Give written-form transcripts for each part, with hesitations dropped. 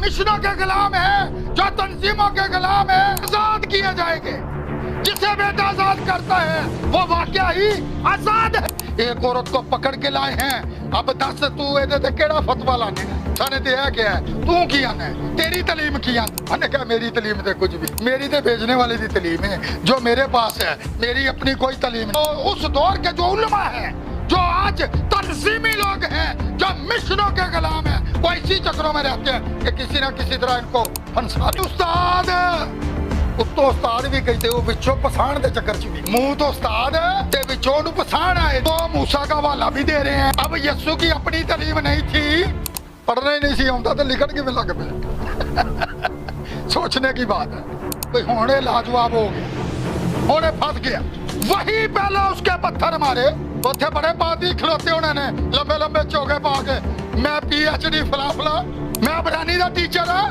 मिशनों के गुलाम है, जो तंजीमों के गुलाम है, आजाद किए जाएंगे। जिसे बेटा आजाद करता है वो वाकया ही आजाद है। एक औरत को पकड़ के लाए हैं, अब दस तू ਇਹਦੇ ਤੇ ਕਿਹੜਾ ਫਤਵਾ ਲਾने साने ते है क्या है, तू की आना है, तेरी तलीम की आना। मैंने कहा मेरी तलीम तो कुछ भी, मेरी तो भेजने वाले की तलीम है जो मेरे पास है, मेरी अपनी कोई तलीम नहीं। तो उस दौर के जो उलमा है, जो आज तंजीमी लोग हैं, जो मिशनों के गुलाम हैं, वो इसी चक्रों में रहते हैं कि किसी ना किसी तरह इनको फंसा। उस्ताद उत्तो उस्ताद भी कहते हो विचों पछाण दे चक्कर च भी, मुंह तो उस्ताद ते विचों नु पछाण आए। तो मूसा का हवाला भी दे रहे हैं। अब यस्सु की अपनी तलीम नहीं थी, पढ़ना ही नहीं सी आउंदा तो लिखण किवें लग पे। सोचने की बात है भाई, होने लाजवाब हो गया, होने फंस गया। वही पहले उसके पत्थर मारे, उत्थे बड़े पादी खलोते उन्होंने लंबे लंबे चौके पा के, मैं PhD फला फला, मैं अबरानी दा टीचर हाँ,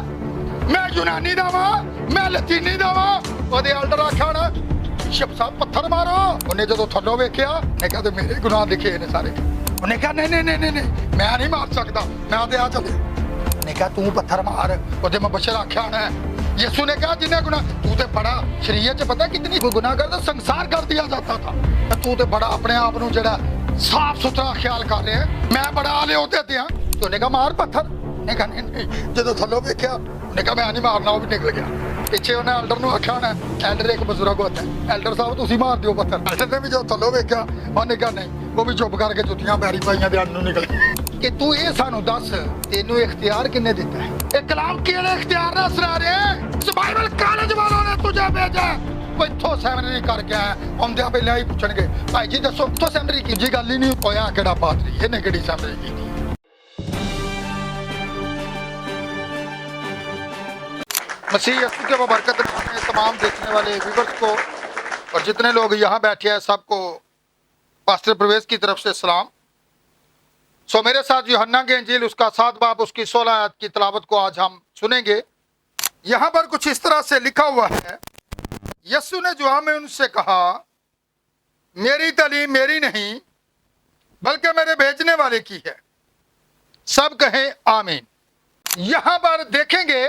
मैं यूनानी दा वां, मैं लतीनी दा वां। ओदे एल्डर आखिया ना बिशप साहब पत्थर मारो। उन्हें जो थल्लों वेख्या ने कहा मेरे गुनाह दिखे ने सारे। उन्हें कहा नहीं नहीं नहीं नहीं नहीं मैं नहीं मार सकता, मैं आते आ चले। उन्हें कहा तू पत्थर मार। ओदे मुबशर आखिया ना यीशु ने कहा जिन्हें गुनाह, तू तो बड़ा शरीयत च पता कितनी गुनाह करता, संसार कर दिया जाता था, तू तो बड़ा अपने आप नूं जेड़ा साफ सुथरा ख्याल कर रहे हैं, मैं बड़ा आले होते थे। तो उन्हें कहा मार पत्थर। उन्हें कहा नहीं नहीं, जो थल्लों वेख्या उन्हें कहा मैं नहीं मारना, वो भी निकल गया। पिछे उन्हें एल्डर नूं आख्या होना, एल्डर एक बजुर्ग होता है, एल्डर साहब तुसीं मार दिओ पत्थर। एल्डर ने भी जो थल्लों वेख्या उन्हें कहा नहीं, वो भी चुप करके जुत्तियां पैरी पाइयां ते अन्न निकल गए। कि तू ये सानू दस तेनू इख्तियार किन्ने दिता है? ये कलाम केड़े इख्तियार नाल सुना रहे हैं? इस बाइबल कॉलेज वालों ने तुझे भेजा। कोई इत्थों सैमनरी करके आया, आउंदियां पहले ही पुछणगे भाई जी दसो इत्थों सैमनरी की जी गल ही नहीं होया, केड़ा पादरी इहने केड़ी सैमनरी की? मसीह यीशु के बरकत में तमाम देखने वाले व्यूअर्स को और जितने लोग यहाँ बैठे हैं सबको पास्टर प्रवेश की तरफ से सलाम। सो मेरे साथ यूहन्ना की इंजील उसका 7 बाब उसकी 16 आयत की तिलावत को आज हम सुनेंगे। यहाँ पर कुछ इस तरह से लिखा हुआ है, यीशु ने जुआ में उनसे कहा मेरी तालीम मेरी नहीं बल्कि मेरे भेजने वाले की है। सब कहें आमीन। यहाँ पर देखेंगे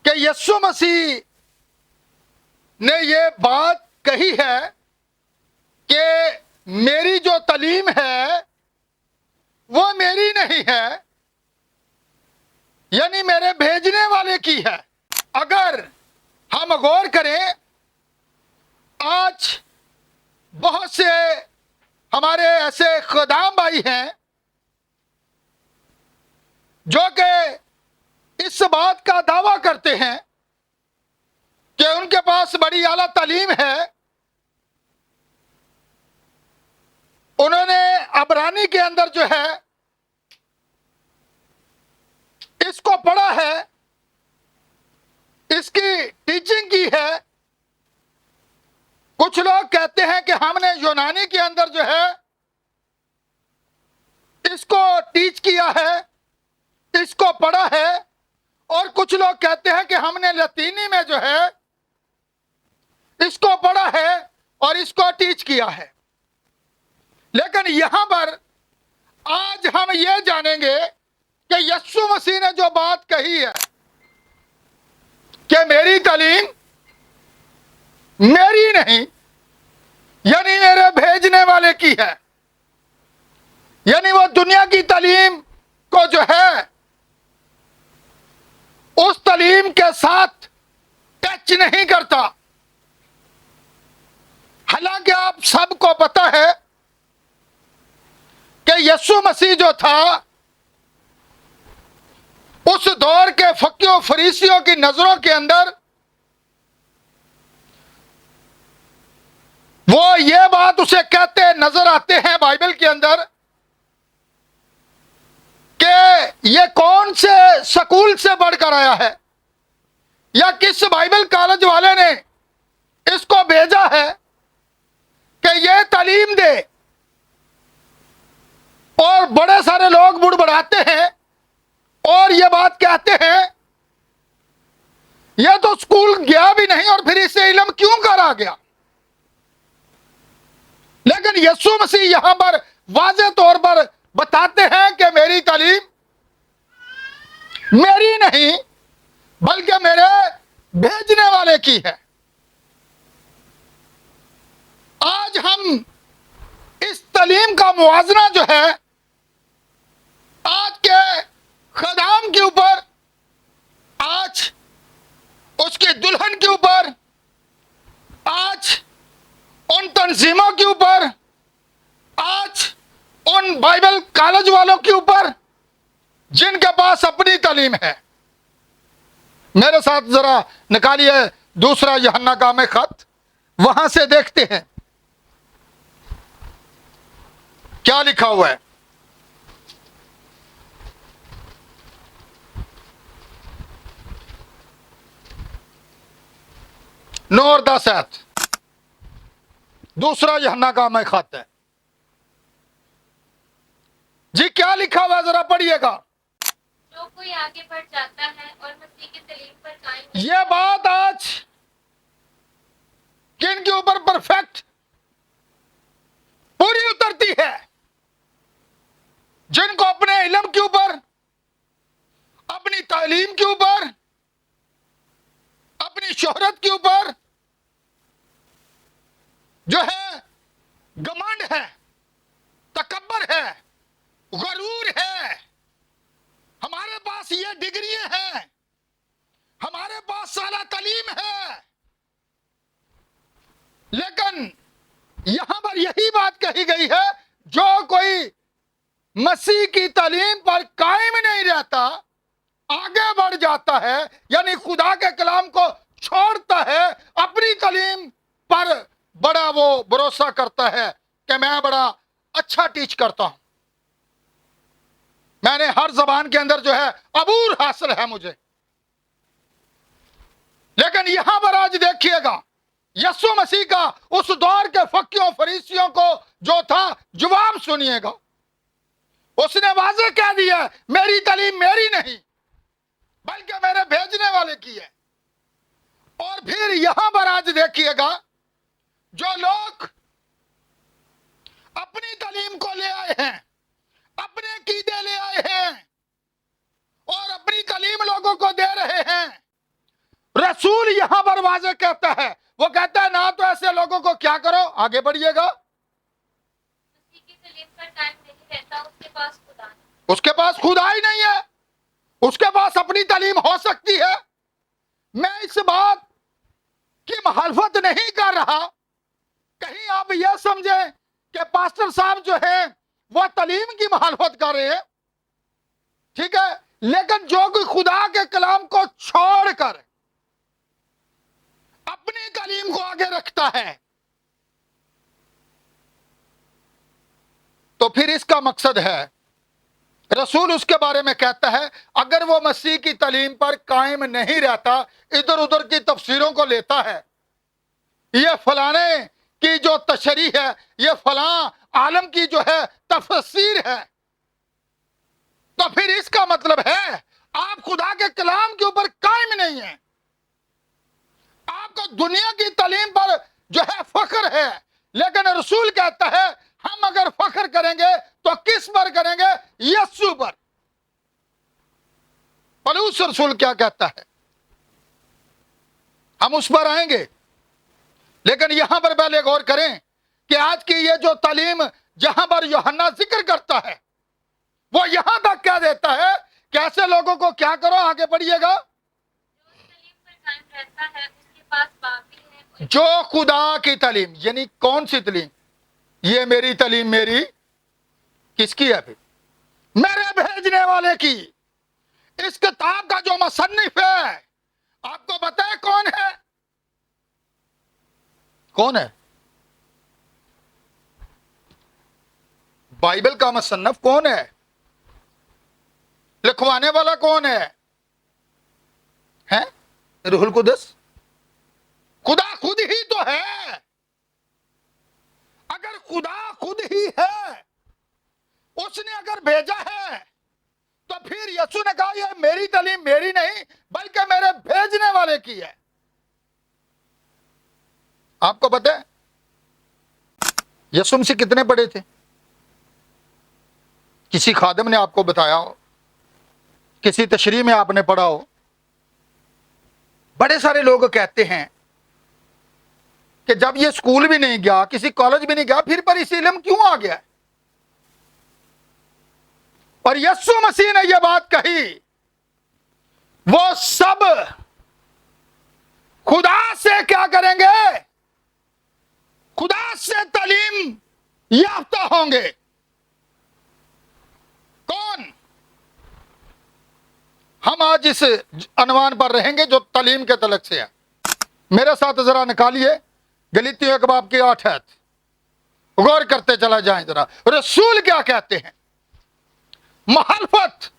कि यीशु मसीह ने ये बात कही है कि मेरी जो तालीम है वो मेरी नहीं है, यानी मेरे भेजने वाले की है। अगर हम गौर करें, आज बहुत से हमारे ऐसे खुदाम भाई हैं जो कि इस बात का दावा करते हैं कि उनके पास बड़ी आला तालीम है, उन्होंने अबरानी के अंदर जो है इसको पढ़ा है, इसकी टीचिंग की है। कुछ लोग कहते हैं कि हमने यूनानी के अंदर जो है इसको टीच किया है, इसको पढ़ा है, और कुछ लोग कहते हैं कि हमने लतीनी में जो है इसको पढ़ा है और इसको टीच किया है। लेकिन यहां पर आज हम ये जानेंगे कि यीशु मसीह ने जो बात कही है कि मेरी तालीम मेरी नहीं, यानी मेरे भेजने वाले की है, यानी वो दुनिया की तालीम को जो है उस तालीम के साथ टच नहीं करता। हालांकि आप सबको पता है कि यीशु मसीह जो था उस दौर के फकीयों फरीसियों की नजरों के अंदर वो ये बात उसे कहते नजर आते हैं बाइबल के अंदर कि ये कौन से स्कूल से बढ़कर आया है, या किस बाइबल कॉलेज वाले ने इसको भेजा है कि ये तालीम दे। और बड़े सारे लोग बुड़बड़ाते हैं और ये बात कहते हैं ये तो स्कूल गया भी नहीं और फिर इसे इल्म क्यों करा गया। लेकिन यीशु मसीह यहां पर वाज़ेह तौर पर बताते हैं कि मेरी तालीम میری نہیں بلکہ میرے بھیجنے والے کی ہے۔ آج ہم اس تعلیم کا موازنہ جو ہے آج کے خدام کے اوپر، آج اس کی دلہن کے اوپر، آج ان تنظیموں کے اوپر، آج ان بائبل کالج والوں کے اوپر جن کے پاس اپنی تعلیم ہے۔ میرے ساتھ ذرا نکالیے دوسرا یوحنا کا میں خط، وہاں سے دیکھتے ہیں کیا لکھا ہوا ہے۔ نو اور 10 آیت، دوسرا یوحنا کا میں خط ہے جی۔ کیا لکھا ہوا ذرا پڑھیے گا۔ جو کوئی آگے بڑھ جاتا ہے اور مسیح کی تعلیم پر قائم یہ بات آج کن کے اوپر پرفیکٹ پوری اترتی ہے؟ جن کو اپنے علم کے اوپر، اپنی تعلیم کے اوپر، اپنی شہرت کے اوپر جو ہے گمنڈ ہے، تکبر ہے، غرور ہے۔ ہمارے پاس یہ ڈگریاں ہیں، ہمارے پاس اعلیٰ تعلیم ہے، لیکن یہاں پر یہی بات کہی گئی ہے، جو کوئی مسیح کی تعلیم پر قائم نہیں رہتا، آگے بڑھ جاتا ہے، یعنی خدا کے کلام کو چھوڑتا ہے، اپنی تعلیم پر بڑا وہ بھروسہ کرتا ہے کہ میں بڑا اچھا ٹیچ کرتا ہوں، میں نے ہر زبان کے اندر جو ہے عبور حاصل ہے مجھے۔ لیکن یہاں پر آج دیکھیے گا یسوع مسیح کا اس دور کے فقیوں فریسیوں کو جو تھا جواب سنیے گا۔ اس نے واضح کہہ دیا میری تعلیم میری نہیں بلکہ میرے بھیجنے والے کی ہے۔ اور پھر یہاں پر آج دیکھیے گا جو لوگ اپنی تعلیم کو لے آئے ہیں، اپنے عقیدے لے آئے ہیں اور اپنی تعلیم لوگوں کو دے رہے ہیں، رسول یہاں پر واضح کہتا ہے، وہ کہتا ہے نہ تو ایسے لوگوں کو کیا کرو، آگے بڑھیے گا، مسیح کی تعلیم پر قائم نہیں رہتا، اس کے پاس خدا نہیں۔ اس کے پاس خدا ہی نہیں ہے، اس کے پاس اپنی تعلیم ہو سکتی ہے۔ میں اس بات کی مخالفت نہیں کر رہا، کہیں آپ یہ سمجھیں کہ پاسٹر صاحب جو ہے وہ تعلیم کی مخالفت کر رہے ہیں، ٹھیک ہے، لیکن جو کوئی خدا کے کلام کو چھوڑ کر اپنی تعلیم کو آگے رکھتا ہے تو پھر اس کا مقصد ہے، رسول اس کے بارے میں کہتا ہے اگر وہ مسیح کی تعلیم پر قائم نہیں رہتا، ادھر ادھر کی تفسیروں کو لیتا ہے، یہ فلانے کی جو تشریح ہے، یہ فلاں عالم کی جو ہے تفسیر ہے، تو پھر اس کا مطلب ہے آپ خدا کے کلام کے اوپر قائم نہیں ہیں، آپ کو دنیا کی تعلیم پر جو ہے فخر ہے۔ لیکن رسول کہتا ہے ہم اگر فخر کریں گے تو کس پر کریں گے؟ یسوع پر۔ پولس رسول کیا کہتا ہے؟ ہم اس پر آئیں گے، لیکن یہاں پر پہلے غور کریں کہ آج کی یہ جو تعلیم جہاں پر یوحنا ذکر کرتا ہے وہ یہاں تک کہہ دیتا ہے کہ ایسے لوگوں کو کیا کرو، آگے بڑھیے گا، جو تعلیم پر قائم رہتا ہے اس کے پاس باپ بھی ہے۔ جو خدا کی تعلیم، یعنی کون سی تعلیم؟ یہ میری تعلیم میری کس کی ہے؟ پھر میرے بھیجنے والے کی۔ اس کتاب کا جو مصنف ہے آپ کو پتہ ہے کون ہے؟ کون ہے؟ بائبل کا مصنف کون ہے؟ لکھوانے والا کون ہے؟ ہیں؟ روح القدس، خدا خود ہی تو ہے۔ اگر خدا خود ہی ہے، اس نے اگر بھیجا ہے تو پھر یسوع نے کہا یہ میری تعلیم میری نہیں بلکہ میرے بھیجنے والے کی ہے۔ آپ کو پتہ ہے یسوع مسیح کتنے پڑھے تھے؟ کسی خادم نے آپ کو بتایا ہو किसी तशरीह में आपने पढ़ा हो, बड़े सारे लोग कहते हैं कि जब ये स्कूल भी नहीं गया, किसी कॉलेज भी नहीं गया, फिर पर इस इल्म क्यों आ गया? और यीशु मसीह ने यह बात कही, वो सब खुदा से क्या करेंगे? खुदा से तालीम याफ्ता होंगे। कौन? हम आज इस अनवान पर रहेंगे जो तालीम के तलक से है। मेरे साथ जरा निकालिए गलीतियों के बाब की 8 आयत, गौर करते चला जाएं जरा। रसूल क्या कहते हैं? मुखालफत।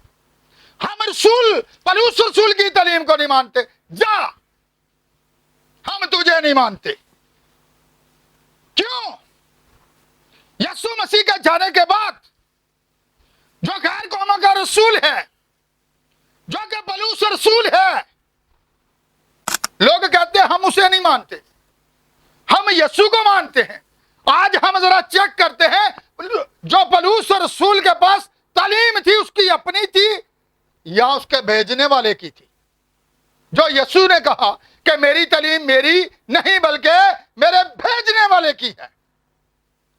हम रसूल, पलूस रसूल की तालीम को नहीं मानते, जा, हम तुझे नहीं मानते। क्यों? यीशु मसीह के जाने के बाद जो गैर कौमों का रसूल है, जो कि पलूस रसूल है, लोग कहते हैं हम उसे नहीं मानते, हम यीशु को मानते हैं। आज हम जरा चेक करते हैं, जो पलूस रसूल के पास तालीम थी उसकी अपनी थी या उसके भेजने वाले की थी? जो यीशु ने कहा कि मेरी तालीम मेरी नहीं बल्कि मेरे भेजने वाले की है।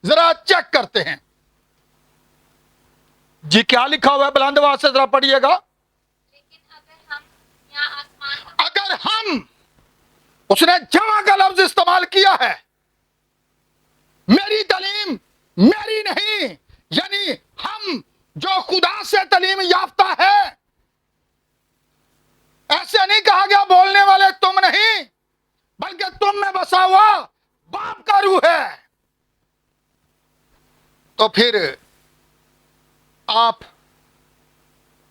जरा चेक करते हैं जी, क्या लिखा हुआ है? बुलंद आवाज से जरा पढ़िएगा। लेकिन अगर हम यहाँ आसमान अगर हम, उसने जमा का लफ्ज इस्तेमाल किया है, मेरी तालीम मेरी नहीं, यानी हम जो खुदा से तालीम याफ्ता है। ऐसे नहीं कहा गया बोलने वाले तुम नहीं, बल्कि तुम में बसा हुआ बाप का रूह है। तो फिर आप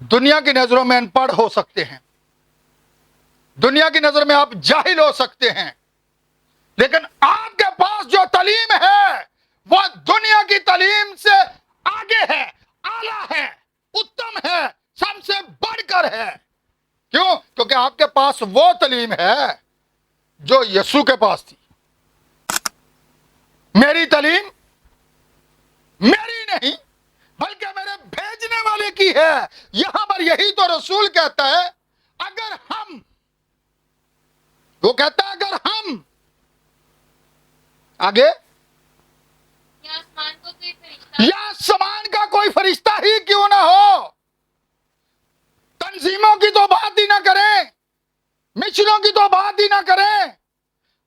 दुनिया की नजरों में अनपढ़ हो सकते हैं, दुनिया की नजर में आप जाहिल हो सकते हैं, लेकिन आपके पास जो तालीम है वो दुनिया की तालीम से आगे है, आला है, उत्तम है, सबसे बढ़कर है। क्यों? क्योंकि आपके पास वो तालीम है जो यीशु के पास थी। मेरी तालीम मेरी नहीं बल्कि मेरे भेजने वाले की है। यहां पर यही तो रसूल कहता है, अगर हम, वो कहता है अगर हम, आगे, या आसमान को कोई फरिश्ता या समान का कोई फरिश्ता ही क्यों ना हो, तंजीमों की तो बात ही ना करें, मिशनों की तो बात ही ना करें,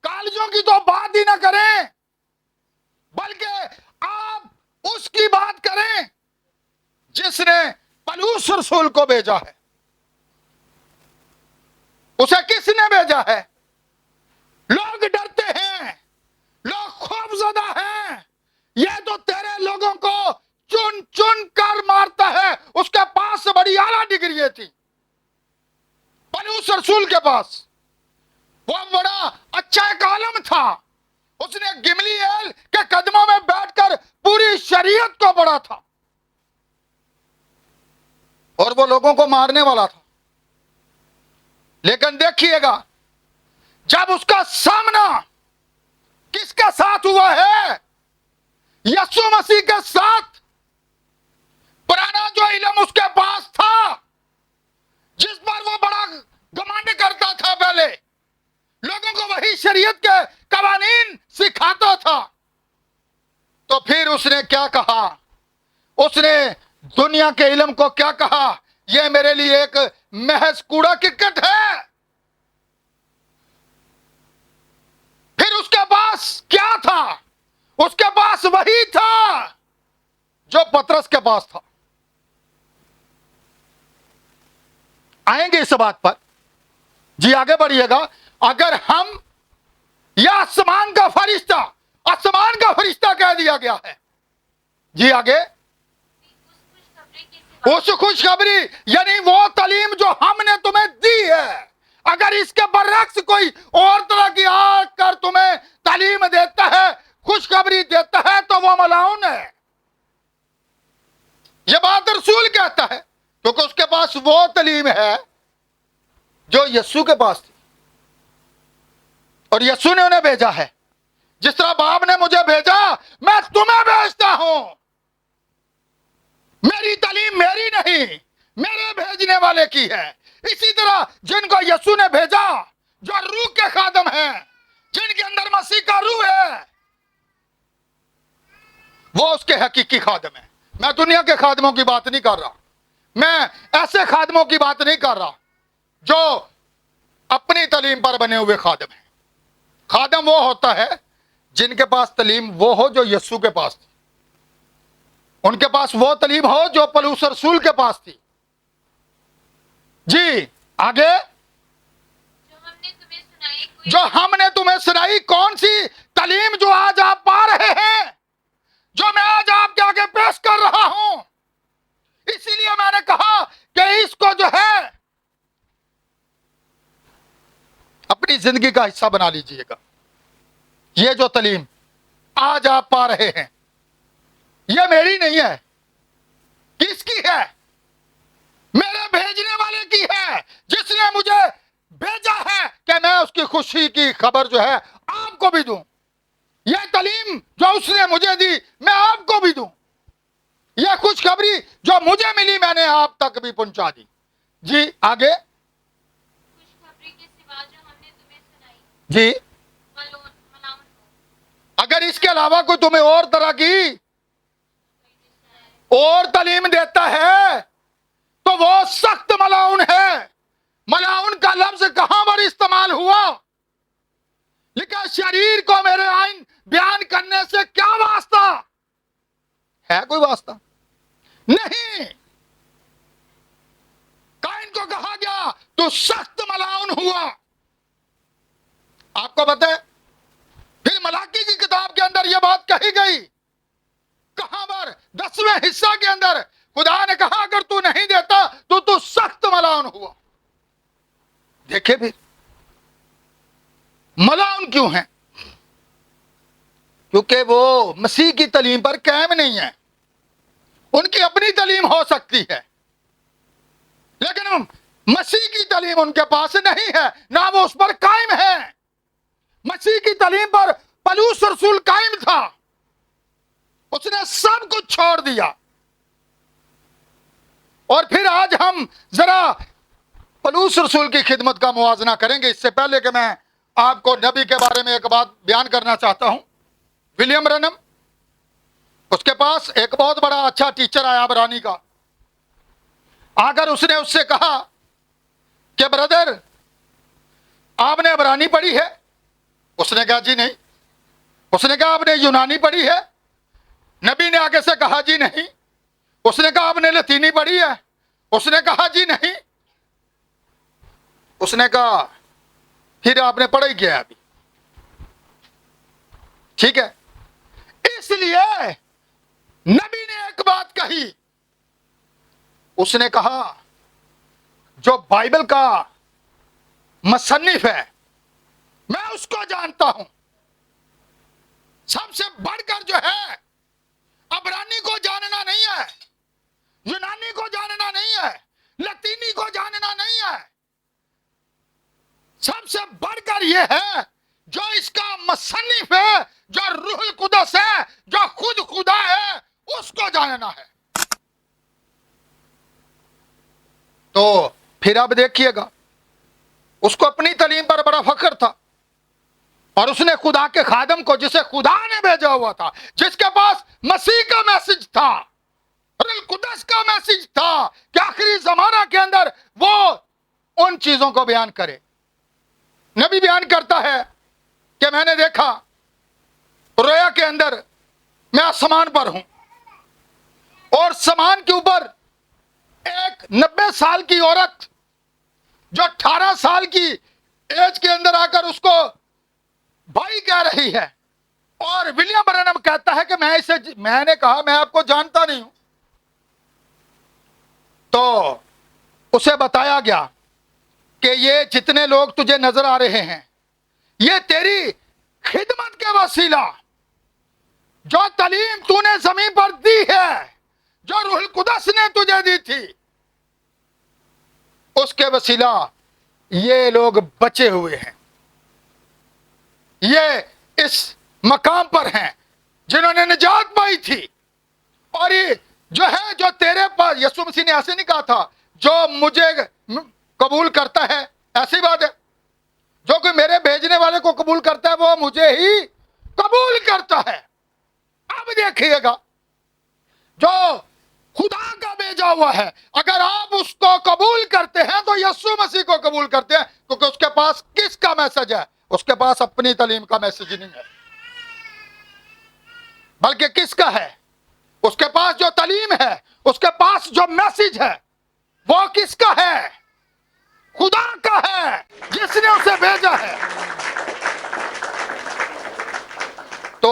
कॉलेजों की तो बात ही ना करें, बल्कि आप उसकी बात करें जिसने पलूस रसूल को भेजा है। उसे किसने भेजा है? लोग डरते हैं, लोग खौफजदा हैं, यह तो तेरे लोगों को चुन चुन कर मारता है। उसके पास बड़ी आला डिग्री थी, पलूस रसूल के पास वो बड़ा अच्छा एक आलम था। उसने गिमलीएल के कदमों में बैठकर पूरी शरीयत को पढ़ा था और वो लोगों को मारने वाला था। लेकिन देखिएगा, जब उसका सामना किसके साथ हुआ है? यीशु मसीह के साथ। पुराना जो इल्म उसके पास था, जिस पर वो बड़ा घमंड करता था, पहले लोगों को वही शरीयत के कवानीन सिखाता था, तो फिर उसने क्या कहा? उसने दुनिया के इल्म को क्या कहा? यह मेरे लिए एक महज कूड़ा किरकट है। फिर उसके पास क्या था? उसके पास वही था जो पतरस के पास था। आएंगे इस बात पर जी, आगे बढ़िएगा। अगर हम, या आसमान का फरिश्ता, आसमान का फरिश्ता कह दिया गया है जी, आगे, उस खुशखबरी यानी वो तालीम जो हमने तुम्हें दी है, अगर इसके बरअक्स कोई और तरह की आकर तुम्हें तालीम देता है, खुशखबरी देता है, तो वो मलाउन है। ये बात रसूल कहता है, क्योंकि उसके पास वो तालीम है जो यीशु के पास थी और यीशु ने उन्हें भेजा है। जिस तरह बाप ने मुझे भेजा, मैं तुम्हें भेजता हूं। मेरी तालीम मेरी नहीं, मेरे भेजने वाले की है। इसी तरह जिनको यीशु ने भेजा, जो रूह के खादम हैं, जिनके अंदर मसीह का रूह है, वो उसके हकीकी खादम है। मैं दुनिया के खादमों की बात नहीं कर रहा, मैं ऐसे खादमों की बात नहीं कर रहा जो अपनी तालीम पर बने हुए खादम हैं। खादम वो होता है जिनके पास तालीम वो हो जो यीशु के पास थी, उनके पास वो तालीम हो जो पौलुस रसूल के पास थी। जी आगे, जो हमने तुम्हें सुनाई, कौन सी तालीम जो आज आप पा रहे हैं, जो मैं आज आपके आगे पेश कर रहा हूं। इसीलिए मैंने कहा कि इसको जो है अपनी जिंदगी का हिस्सा बना लीजिएगा। ये जो तालीम आज आप पा रहे हैं, ये मेरी नहीं है, किसकी है? मेरे भेजने वाले की है, जिसने मुझे भेजा है कि मैं उसकी खुशी की खबर जो है आपको भी दूं। यह तालीम जो उसने मुझे दी, मैं आपको भी दूं। यह खुशखबरी जो मुझे मिली, मैंने आप तक भी पहुंचा दी। जी आगे, खुशखबरी के सिवा जो हमने तुम्हें सुनाई, जी मलाउन हो। अगर इसके अलावा कोई तुम्हें और तरह की और तालीम देता है तो वो सख्त मलाउन है। मलाउन का लफ्ज कहां पर इस्तेमाल हुआ? लिखा शरीर को मेरे आइन बयान करने से क्या वास्ता है? कोई वास्ता नहीं। काइन को कहा गया तो सख्त मलाउन हुआ। आपको पता है, फिर मलाकी की किताब के अंदर यह बात कही गई। कहां पर? 10वें हिस्सा के अंदर खुदा ने कहा अगर तू नहीं देता तो तू सख्त मलाउन हुआ। देखे फिर मलाउन क्यों है? क्योंकि वो मसीह की तालीम पर कायम नहीं है। उनकी अपनी तालीम हो सकती है, लेकिन मसीह की तालीम उनके पास नहीं है, ना वो उस पर कायम है। मसीह की तालीम पर पौलुस रसूल कायम था, उसने सब कुछ छोड़ दिया। और फिर आज हम जरा पौलुस रसूल की खिदमत का मुवाजना करेंगे। इससे पहले कि मैं आपको नबी के बारे में एक बात बयान करना चाहता हूं। विलियम ब्रैनम, उसके पास एक बहुत बड़ा अच्छा टीचर आया अबरानी का। आकर उसने उससे कहा कि ब्रदर, आपने अबरानी पढ़ी है? उसने कहा जी नहीं। उसने कहा आपने यूनानी पढ़ी है? नबी ने आगे से कहा जी नहीं। उसने कहा आपने लतीनी पढ़ी है? उसने कहा जी नहीं। उसने कहा फिर आपने पढ़ा क्या अभी? ठीक है। इसलिए नबी ने एक बात कही, उसने कहा जो बाइबल का मुसन्निफ है मैं उसको जानता हूं। सबसे बढ़कर जो है अबरानी को जानना नहीं है, यूनानी को जानना नहीं है, लतीनी को जानना नहीं है। सबसे बढ़कर यह है जो इसका मुसन्निफ है, जो रूहुल कुदस है, जो खुद खुदा है, उसको जानना है। तो फिर अब देखिएगा, उसको अपनी तालीम पर बड़ा फख्र था और उसने खुदा के खादम को, जिसे खुदा ने भेजा हुआ था, जिसके पास मसीह का मैसेज था, रूहुल कुदस का मैसेज था कि आखिरी जमाना के अंदर वो उन चीजों को बयान करे। नबी बयान करता है कि मैंने देखा रोया के अंदर मैं आसमान पर हूं और समान के ऊपर एक 90 साल की औरत जो 18 साल की एज के अंदर आकर उसको भाई कह रही है। और विलियम ब्रैनम कहता है कि मैंने कहा मैं आपको जानता नहीं हूं। तो उसे बताया गया कि ये जितने लोग तुझे नजर आ रहे हैं, ये तेरी खिदमत के वसीला, जो तालीम तूने जमीन पर दी है, जो रूहुल कुदस ने तुझे दी थी, उसके वसीला ये लोग बचे हुए हैं। ये इस मकाम पर हैं जिन्होंने निजात पाई थी। और ये जो है, जो तेरे पास, यीशु मसीह ने ऐसे नहीं कहा था, जो मुझे कबूल करता है, ऐसी बात है, जो कि मेरे भेजने वाले को कबूल करता है वो मुझे ही कबूल करता है। अब देखिएगा, जो खुदा का भेजा हुआ है, अगर आप उसको कबूल करते हैं तो यीशु मसीह को कबूल करते हैं, क्योंकि उसके पास किसका मैसेज है? उसके पास अपनी तालीम का मैसेज नहीं है, बल्कि किसका है? उसके पास जो तालीम है, उसके पास जो मैसेज है, वो किसका है? खुदा का है, जिसने उसे भेजा है। तो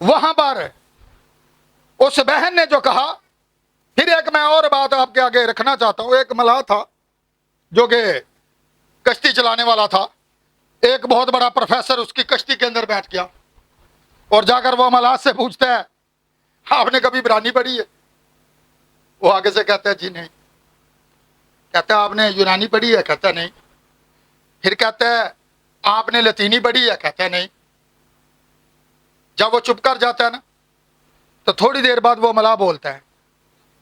वहां पर उस बहन ने जो कहा, फिर एक मैं और बात आपके आगे रखना चाहता हूं। एक मलाह था जो कि कश्ती चलाने वाला था। एक बहुत बड़ा प्रोफेसर उसकी कश्ती के अंदर बैठ गया और जाकर वो मलाह से पूछता है, आपने कभी इब्रानी पढ़ी है? वो आगे से कहता है जी नहीं। कहता है आपने यूनानी पढ़ी है? कहता नहीं। फिर कहता है आपने लतीनी पढ़ी है? कहता है नहीं। जब वो चुप कर जाता है ना, तो थोड़ी देर बाद वो मलाह बोलता है।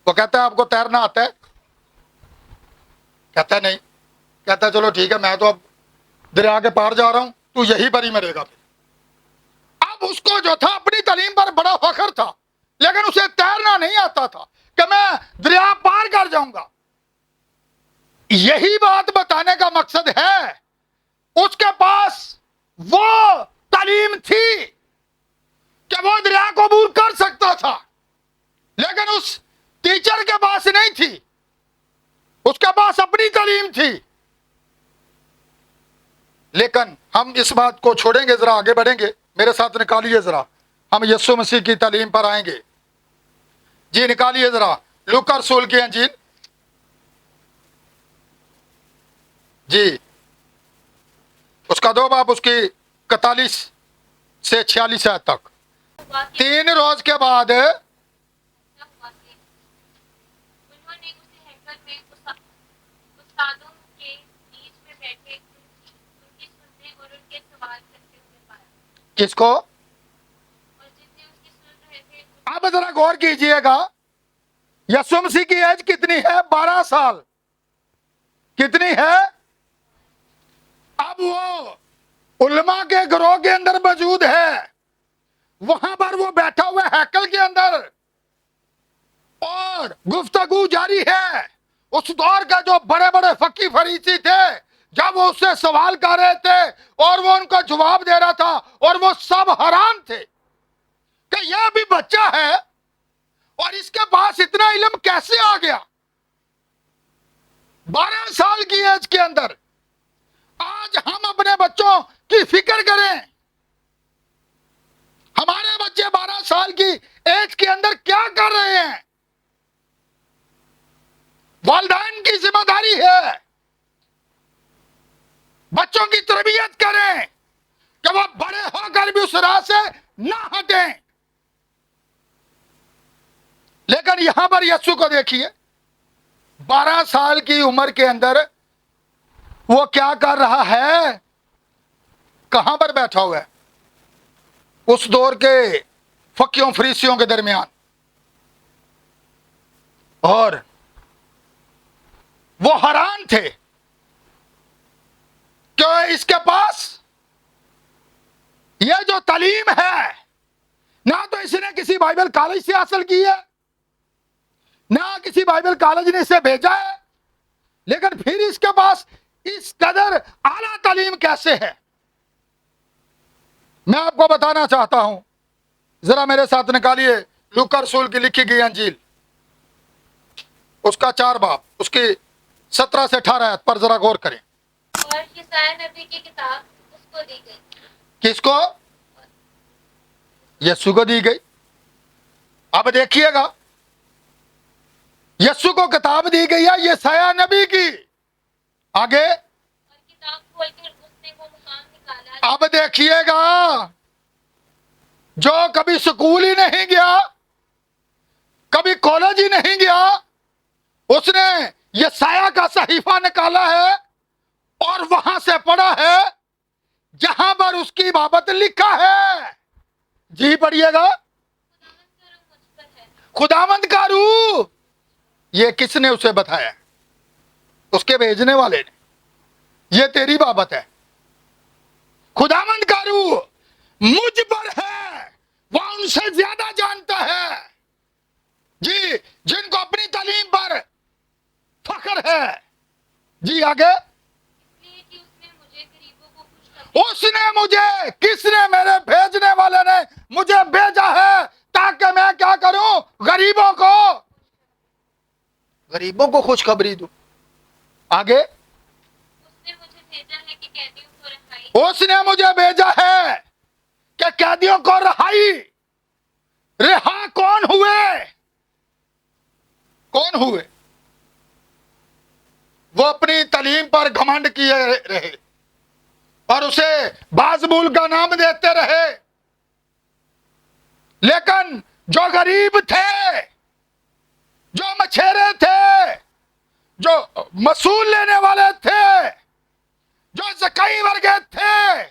वो कहता है आपको तैरना आता है? कहता है नहीं। कहता है चलो ठीक है, मैं तो अब दरिया के पार जा रहा हूं, तू यहीं पर ही मरेगा। फिर अब उसको जो था अपनी तालीम पर बड़ा फख्र था, लेकिन उसे तैरना नहीं आता था कि मैं दरिया पार कर जाऊंगा। यही बात बताने का मकसद है, उसके पास वो तालीम थी कि वो दरिया को अबूर कर सकता था, लेकिन उस टीचर के पास नहीं थी, उसके पास अपनी तालीम थी। लेकिन हम इस बात को छोड़ेंगे, जरा आगे बढ़ेंगे, मेरे साथ निकालिए जरा, हम यीशु मसीह की तालीम पर आएंगे। जी निकालिए जरा लूका रसूल की अंजील, जी उसका 2 बाब, उसकी 41 से 46 आयत तक। हुआ कि 3 रोज के बाद ऐसा हुआ कि उन्होंने उसे हैकल में उस्तादों के बीच में बैठे उनकी सुनने और उनके सवाल करते हुए पाया, किसको? और जितने उसकी सुन रहे थे अब जरा गौर कीजिएगा, यीशु मसीह की एज कितनी है? 12 साल। कितनी है? अब वो उलमा के गिरोह के अंदर मौजूद है, वहां पर वो बैठा हुआ है हैकल के अंदर, और गुफ्तगू जारी है। उस दौर के जो बड़े बड़े फकी फरीसी थे, जब वो उससे सवाल कर रहे थे और वो उनको जवाब दे रहा था, और वो सब हैरान थे कि यह भी बच्चा है और इसके पास इतना इल्म कैसे आ गया 12 साल की एज के अंदर। आज हम अपने बच्चों की फिक्र करें, हमारे बच्चे 12 साल की एज के अंदर क्या कर रहे हैं। वालिदैन की जिम्मेदारी है बच्चों की तरबियत करें कि वो बड़े होकर भी उस राह से ना हटें। लेकिन यहां पर यीशु को देखिए, 12 साल की उम्र के अंदर वो क्या कर रहा है? कहां पर बैठा हुआ है? उस दौर के फकियों फरीसियों के दरमियान, और वो हैरान थे कि इसके पास ये जो तालीम है, ना तो इसने किसी बाइबल कॉलेज से हासिल की है, ना किसी बाइबल कॉलेज ने इसे भेजा है, लेकिन फिर इसके पास इस कदर आला तालीम कैसे है? मैं आपको बताना चाहता हूं, जरा मेरे साथ निकालिए लूका रसूल की लिखी गई अंजील, उसका 4 बाब, उसकी 17 से 18 आयत पर जरा गौर करें। और यशायाह नबी की किताब उसको दी गई। किसको? यीशु को दी गई। अब देखिएगा, यीशु को किताब दी गई है यशायाह नबी की। आगे और किताब खोलकर उसने वो मुकाम निकाला अब देखिएगा, जो कभी स्कूल ही नहीं गया, कभी कॉलेज ही नहीं गया, उसने यशायाह का सहीफा निकाला है और वहां से पढ़ा है जहां पर उसकी बाबत लिखा है। जी पढ़िएगा, खुदावंद का रूह मुझ पर है, खुदावंद का रूह। ये किसने उसे बताया? उसके भेजने वाले ने। ये तेरी बाबत है। खुदावंद का रूह मुझ पर है, वह उनसे ज्यादा जानता है जी, जिनको अपनी तालीम पर फख्र है जी। आगे, इसलिए कि उसने मुझे गरीबों को खुशखबरी उसने मुझे, किसने? मेरे भेजने वाले ने मुझे भेजा है ताकि मैं क्या करूं? गरीबों को खुशखबरी दूं। आगे, उसने मुझे भेजा है कि कैदियों को रहाई उसने मुझे भेजा है कि कैदियों को रहाई। रिहा कौन हुए? कौन हुए? वो अपनी तालीम पर घमंड किए रहे और उसे बाजबूल का नाम देते रहे, लेकिन जो गरीब थे, जो मछेरे थे, जो मसूल लेने वाले थे, जो ज़काई वर्गे थे,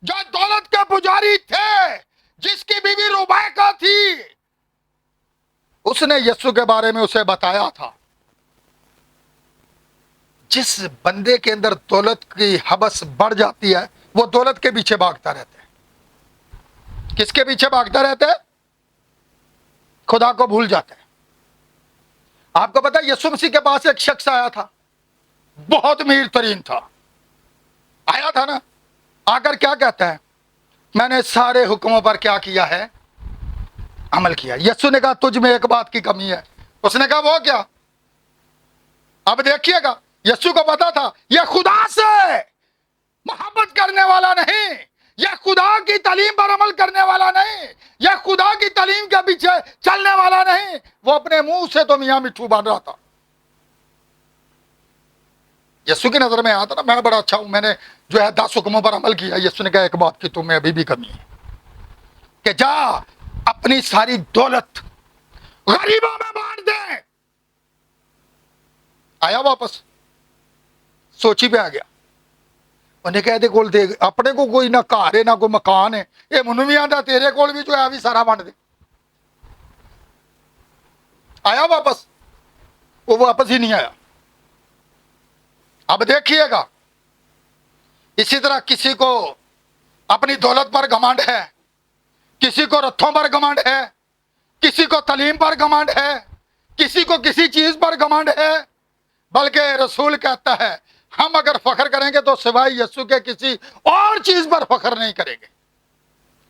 जो दौलत के पुजारी थे, जिसकी बीवी रुबैका थी, उसने यीशु के बारे में उसे बताया था। जिस बंदे के अंदर दौलत की हवस बढ़ जाती है, वो दौलत के पीछे भागता रहता है। किसके पीछे भागता रहता है? खुदा को भूल जाता है। आपको पता है, यीशु मसीह के पास एक शख्स आया था, बहुत अमीर तरीन था। आया था ना, आकर क्या कहता है? मैंने सारे हुक्मों पर क्या किया है? अमल किया। यीशु ने कहा तुझ में एक बात की कमी है। उसने कहा वो क्या? अब देखिएगा, यीशु को पता था यह खुदा से मोहब्बत करने वाला नहीं, यह खुदा की तालीम पर अमल करने वाला नहीं, यह खुदा की तालीम के पीछे चलने वाला नहीं। वो अपने मुंह से तो मियां मिठू बन रहा था। यीशु की नजर में आता ना, मैं बड़ा अच्छा हूं, मैंने जो है 10 हुक्मों पर अमल किया। यीशु ने कहा एक बात की तुम्हें अभी भी कमी है, कि जा अपनी सारी दौलत गरीबों में बांट दे। आया वापस, सोची पे आ गया। उन्हें कहते कोल दे, अपने को कोई ना घर है ना कोई मकान है, ये मनु भी आंदा तेरे कोल भी जो है भी सारा बंट दे। आया वापस? वो वापस ही नहीं आया। अब देखिएगा, इसी तरह किसी को अपनी दौलत पर घमंड है, किसी को रथों पर घमंड है, किसी को तालीम पर घमंड है, किसी को किसी चीज पर घमंड है। बल्कि रसूल कहता है हम अगर फख्र करेंगे तो सिवाय यीशु के किसी और चीज पर फख्र नहीं करेंगे।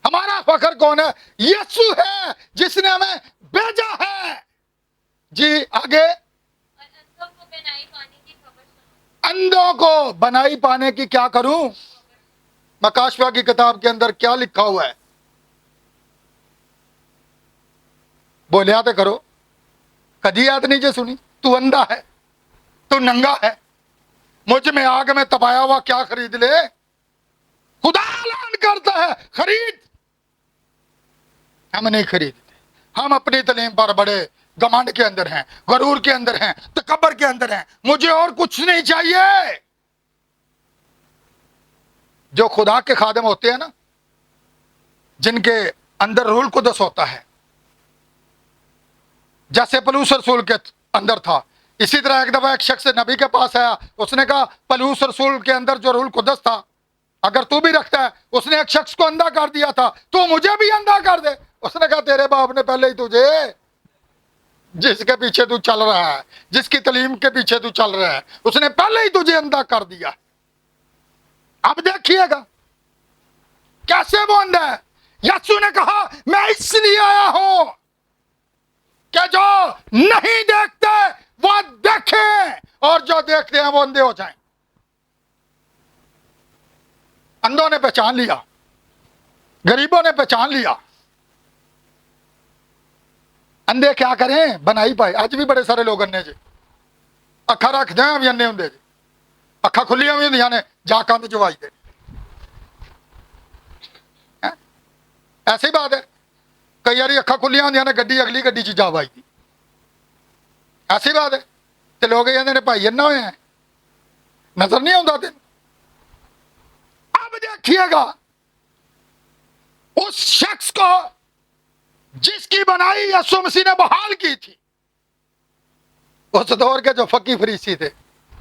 हमारा फख्र कौन है? यीशु है, जिसने हमें भेजा है जी। आगे, और अंधों को बनाई पाने की खबर सुनाओ। अंधों को बनाई पाने की क्या करूं? मकाशवा की किताब के अंदर क्या लिखा हुआ है? बोले आते करो, कदी याद नहीं जो सुनी? तू अंधा है, तू नंगा है, मुझ में आग में तपाया हुआ क्या खरीद ले? खुदा ऐलान करता है खरीद। हम नहीं खरीदते। हम अपनी तालीम पर बड़े घमंड के अंदर हैं, गरूर के अंदर हैं, तकब्बर के अंदर हैं। मुझे और कुछ नहीं चाहिए। जो खुदा के खादिम होते हैं ना, जिनके अंदर रूह कुदस होता है, जैसे पलूस रसूल के अंदर था, इसी तरह एक दफा एक शख्स नबी के पास आया। उसने कहा पलूस रसूल के अंदर जो रूह कुदस था अगर तू भी रखता है, उसने एक शख्स को अंधा कर दिया था, तो मुझे भी अंधा कर दे। उसने कहा तेरे बाप ने पहले ही तुझे, जिसके पीछे तू चल रहा है, जिसकी तालीम के पीछे तू चल रहा है, उसने पहले ही तुझे अंधा कर दिया। अब देखिएगा कैसे वो अंधा है। यीशु ने कहा मैं इसलिए आया हूं कि जो नहीं देखते वो देखें और जो देखते हैं वो अंधे हो जाएं। अंधों ने पहचान लिया, गरीबों ने पहचान लिया। अंधे क्या करें? बनाई पाए। आज भी बड़े सारे लोग अन्ने जी अखा रख दें भी अन्ने होंगे जी, अखा खुलियां भी होंदियां ने, जा कंध चवाई दे। ऐसी बात है, कई बार अखा खुलियां होंदियां ने, गड्डी अगली गड्डी च जा वाई दी। ऐसी बात है। तो लोग कहते ने भाई अन्ना होया है, नजर नहीं आता तेन। अब देखिएगा उस शख्स को जिसकी बनाई यीशु मसीह ने बहाल की थी, उस दौर के जो फकी फरीसी थे,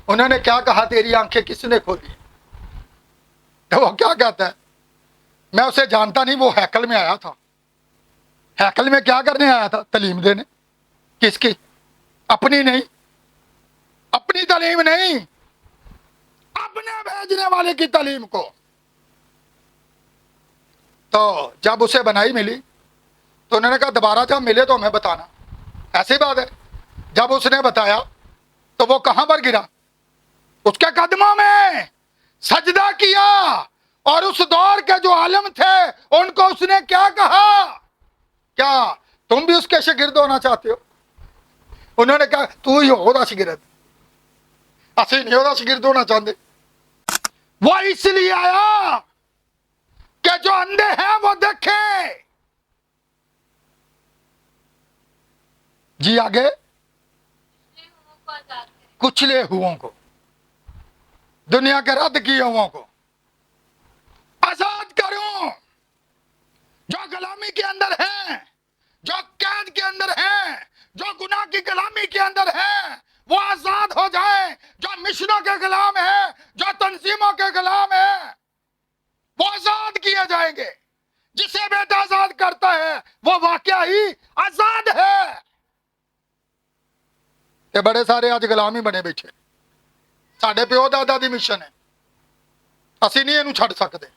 उन्होंने क्या कहा, तेरी आंखें किसने खोली? तो वो क्या कहता है, मैं उसे जानता नहीं, वो हैकल में आया था। हैकल में क्या करने आया था? तालीम देने। किसकी? अपनी नहीं, अपनी तालीम नहीं, अपने भेजने वाले की तालीम को। तो जब उसे बनाई मिली तो उन्होंने कहा दोबारा जब मिले तो हमें बताना। ऐसी बात है। जब उसने बताया तो वो कहां पर गिरा? उसके कदमों में सजदा किया। और उस दौर के जो आलम थे उनको उसने क्या कहा, क्या तुम भी उसके शागिर्द होना चाहते हो? उन्होंने कहा तू ही हो शागिर्द, असि नहीं होता शागिर्द होना चाहते। वो इसलिए आया कि जो अंधे हैं वो देखें। जी आगे, को आजाद करें। कुचले हुओं को, दुनिया के रद्द किए हुओं को आजाद करूं। जो गुलामी के अंदर हैं, जो कैद के अंदर हैं, जो गुनाह की गुलामी के अंदर हैं, वो आजाद हो जाएं। जो मिशनों के गुलाम हैं, जो तंजीमों के गुलाम हैं, वो आजाद किए जाएंगे। जिसे बेटा आजाद करता है वो वाकया ही आजाद है। ते बड़े सारे आज गुलाम ही बने बैठे। साडे प्यो दादा दी मिशन है, असी नहीं इनू छड़ सकते हैं।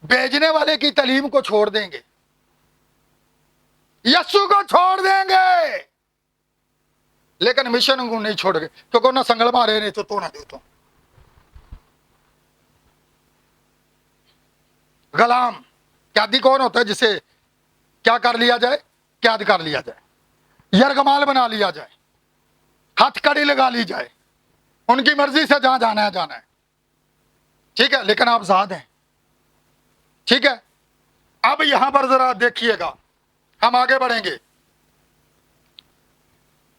भेजने वाले की तालीम को छोड़ देंगे, यस्सु को छोड़ देंगे, लेकिन मिशन को नहीं छोड़ गए, क्योंकि उन्हें संगल मारे नहीं तो ना दे तो। गुलाम कैदी कौन होता है? जिसे क्या कर लिया जाए? कैद कर लिया जाए, यरगमाल बना लिया जाए, हथकड़ी लगा ली जाए, उनकी मर्जी से जहां जाना है जाना है। ठीक है, लेकिन आप आजाद हैं। ठीक है, अब यहां पर जरा देखिएगा, हम आगे बढ़ेंगे।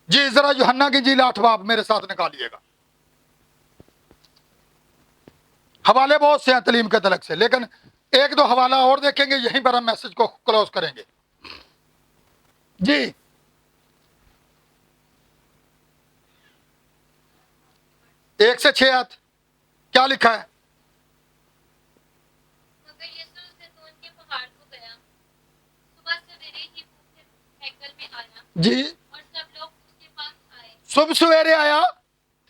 जी जरा यूहन्ना की जी 8 बाब मेरे साथ निकालिएगा। हवाले बहुत से हैं तालीम के तलक से, लेकिन एक दो हवाला और देखेंगे, यहीं पर हम मैसेज को क्लोज करेंगे। जी 1 से 6 आयत क्या लिखा है? मगर यीशु जैतून के पहाड़ को गया। सुबह सवेरे ही वो फिर हैकल में आया जी और सब लोग उसके पास आए। सुबह सवेरे आया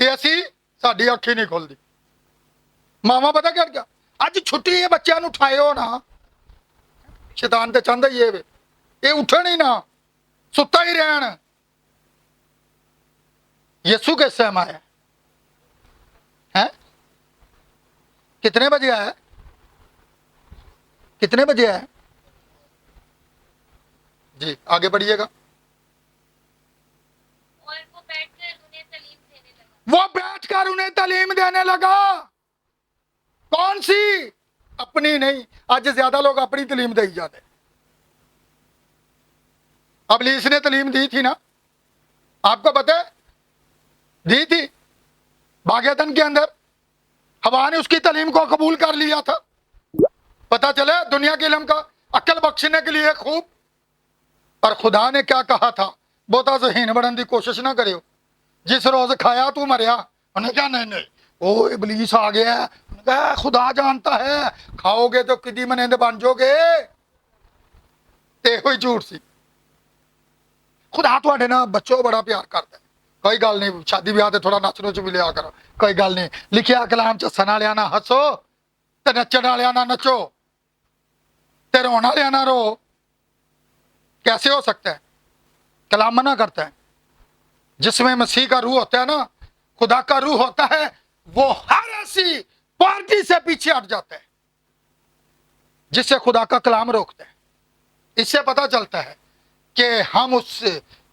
ते असी साडी अखी नहीं खुलदी। मामा पता क्या क्या, अज छुट्टी है, बच्चों नूं उठाओ ना। शैतान तो चाहता ही है वे, ये उठन ही ना, सुता ही रहन। यीशु किस टाइम आया है? कितने बजे आया? कितने बजे आया? जी आगे बढ़िएगा। और वो बैठकर उन्हें तालीम देने लगा। वो बैठकर उन्हें तालीम देने लगा। कौन सी? अपनी नहीं। आज ज्यादा लोग अपनी तालीम दे जाते। इब्लीस ने तालीम दी थी ना, आपको पता है? दी थी बागेतन के अंदर। हवा ने उसकी तालीम को कबूल कर लिया था। पता चला दुनिया के इल्म का अक्ल बख्शने के लिए खूब। और खुदा ने क्या कहा था, बहुता ज़हीन बढ़ने की कोशिश ना करियो, जिस रोज खाया तू मरिया। उन्हें क्या नहीं नहीं, ओ इब्लीस आ गया है। कहा खुदा जानता है, खाओगे तो किदी मनेंदे बन जाओगे। ते झूठ सी। खुदा तुहाडे ना बच्चों बड़ा प्यार करता है। कोई गल नहीं, शादी ब्याह थोड़ा नच नुच भी लिया करो, कोई गल नहीं। लिखिया कलाम च हसन वालियां ना हसो ते नचण वालियां ना नचो ते रोण वालियां ना रो। कैसे हो सकता है? कलाम मना करता है। जिसमें मसीह का रूह होता है ना, खुदा का रूह होता है, वो हर ऐसी पार्टी से पीछे हट जाता है जिससे खुदा का कलाम रोकता है। इससे पता चलता है कि हम उस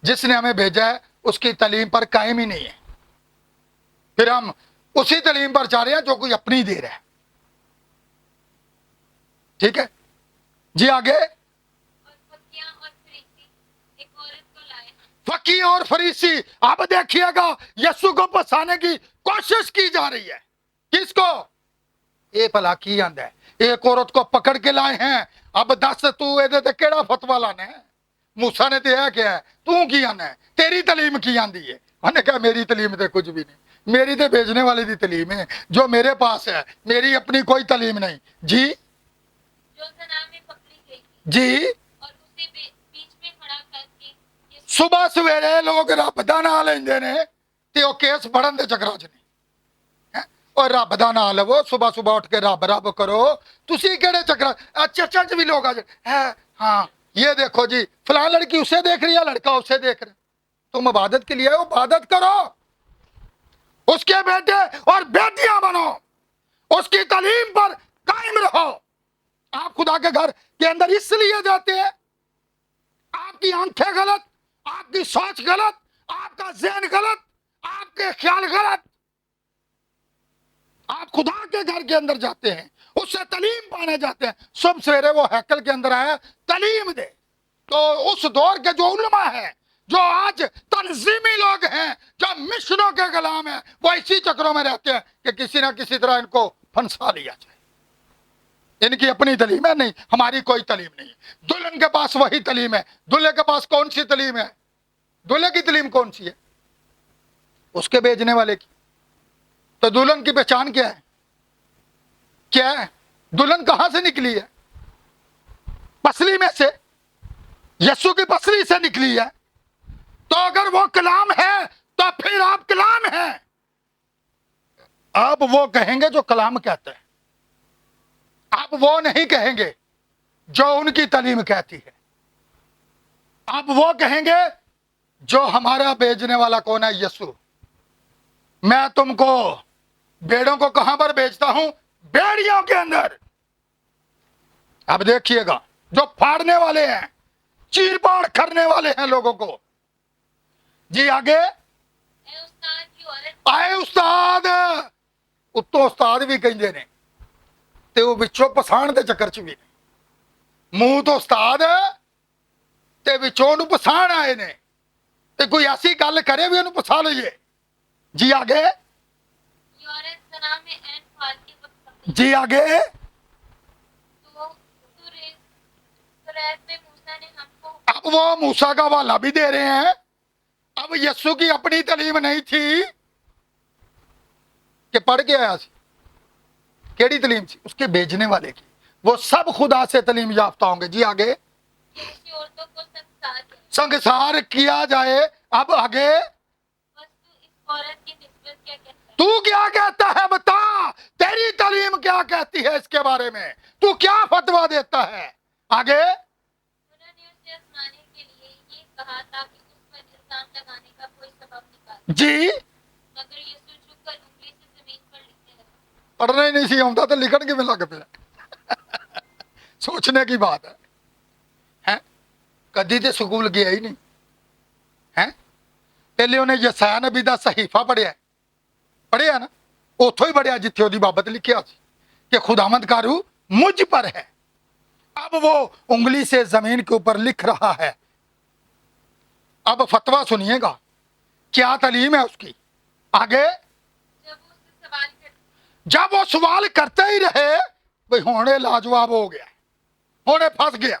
जिसने हमें भेजा है उसकी तालीम पर कायम ही नहीं है। फिर हम उसी तालीम पर जा रहे हैं जो कोई अपनी दे रहा है। ठीक है जी आगे। और फकिया और फरीसी एक औरत को लाए। फकी और फरीसी, अब देखिएगा यीशु को फंसाने की कोशिश की जा रही है। किसको? ये भला की आंदा है, एक औरत को पकड़ के लाए हैं। अब दस तू एदे ते केड़ा फतवा लाना है? मूसा ने तो यह क्या है, तू की आना है, तेरी तालीम की आंदी है, उन्हें कहा मेरी तलीम तो कुछ भी नहीं, मेरी तो भेजने वाले की तलीम है जो मेरे पास है, मेरी अपनी कोई तलीम नहीं। जी जो जना में पकड़ी गई थी जी। और उसे बीच में खड़ा करके यीशु सुबह सवेरे लोग रब दा नाम लेंदे ने ते ओ केस पढ़न दे चक्करां च ने हैं। और रब दा नाम लवो, सुबह सुबह उठ के रब रब करो। तुसी केड़े चक्कर चर्चा च भी लोग आ है, हाँ ये देखो जी फलां लड़की उसे देख रही है, लड़का उसे देख रहा है। तुम इबादत के लिए आए हो, इबादत करो, उसके बेटे और बेटियां बनो, उसकी तालीम पर कायम रहो। आप खुदा के घर के अंदर इसलिए जाते हैं, आपकी आंखें गलत, आपकी सोच गलत, आपका ज़हन गलत, आपके ख्याल गलत। आप खुदा के घर के अंदर जाते हैं, उससे तालीम पाने जाते हैं। सुबह सवेरे वो हैकल के अंदर आया, तालीम दे। तो उस दौर के जो उलमा है, जो आज तंजीमी लोग हैं, जो मिशनों के गुलाम हैं, वो इसी चक्रों में रहते हैं कि किसी ना किसी तरह इनको फंसा लिया जाए। इनकी अपनी तलीम है, नहीं हमारी कोई तलीम नहीं। दुल्हन के पास वही तलीम है, दूल्हे के पास कौन सी तलीम है? दूल्हे की तलीम कौन सी है? उसके भेजने वाले की। तो दुल्हन की पहचान क्या है? क्या है? दुल्हन कहां से निकली है? पसली में से, यीशु की पसली से निकली है। तो अगर वो कलाम है तो फिर आप कलाम हैं। अब वो कहेंगे जो कलाम कहते हैं, आप वो नहीं कहेंगे जो उनकी तालीम कहती है। आप वो कहेंगे जो हमारा भेजने वाला कौन है? यीशु। मैं तुमको भेड़ों को कहां पर भेजता हूं? भेड़ियों के अंदर। अब देखिएगा, जो फाड़ने वाले हैं, चीर फाड़ करने वाले हैं लोगों को। जी आगे। ए उस्ताद की औरत आए उस्ताद, उत्तों उस्ताद भी कहते ने, ते वो विचों पछाण दे चक्कर च भी ने। मुंह तो उस्ताद ते विचों नूं पछाण आए ने, ते कोई ऐसी गल करे भी उन्हें पछा लईए। जी आगे। ये औरत जना में ऐन फाल के वक्त पकड़ी। जी आगे। तो तुरैत में मूसा ने हमको अब वो मूसा का हवाला भी दे रहे हैं। अब यीशु की अपनी तलीम नहीं थी कि पढ़ के आया सी। केड़ी तलीम थी? उसके भेजने वाले की। वो सब खुदा से तलीम याफ्ता होंगे। जी आगे। ऐसी औरतों को संसार किया जाए। अब आगे। बस तू इस औरत की निस्बत क्या कहता है? तू क्या कहता है? बता, तेरी तालीम क्या कहती है इसके बारे में? तू क्या फतवा देता है? आगे। उन्होंने उसे आजमाने के लिए ये कहा ताकि उस पर इल्जाम लगाने का कोई सबब निकाले। जी। मगर यीशु झुककर उंगली से जमीन पर लिखने लगा। पढ़ना ही नहीं सी आउंदा तो लिखण किवें लग पिया? सोचने की बात है, हैं? कदी ते स्कूल गया ही नहीं है। पहले उन्हें यसाया नबी दा सहीफा पढ़िया ना, उथों ही पढ़िया जिथे ओदी बाबत लिखिया सी कि खुदावंद का रूह मुझ पर है। अब वो उंगली से जमीन के ऊपर लिख रहा है। अब फतवा सुनिएगा, क्या तालीम है उसकी? आगे। जब वो सवाल करते ही रहे, भाई होने लाजवाब हो गया, होने फंस गया।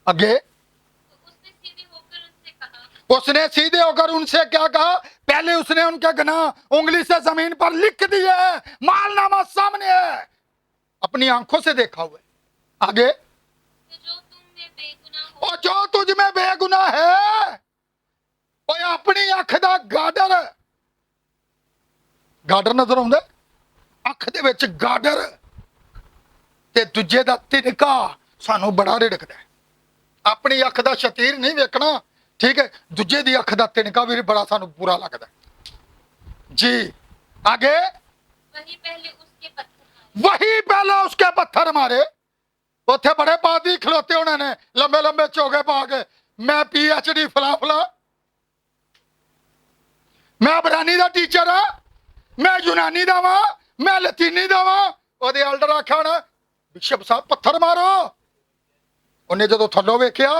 आगे। उसने सीधे होकर उनसे क्या कहा? पहले उसने उनके गुनाह उंगली से जमीन पर लिख दिए, मालनामा सामने है, अपनी आंखों से देखा हुआ है। आगे। और जो तुझ में बेगुनाह है, वो अपनी अख दा गाडर नजर आउंदा, अख दे विच गाडर ते दूजे दा तिनका सानू बड़ा रिड़कदा है। अपनी अख दा शतीर नहीं वेखना, ठीक है, दूजे दी अख दा तिनका भी बड़ा सानू बुरा लगदा है। जी आगे। वही पहले उसके पत्थर मारे। उथे बड़े पादी खलोते उन्होंने लंबे लंबे चोगे पा के, मैं PhD फला फला, मैं अबरानी दा टीचर हाँ, मैं यूनानी दा वां, मैं लतीनी दा वां। ओदे एल्डर आख्या होना, बिशप साहब पत्थर मारो। उन्हें जो थल्लों वेख्या,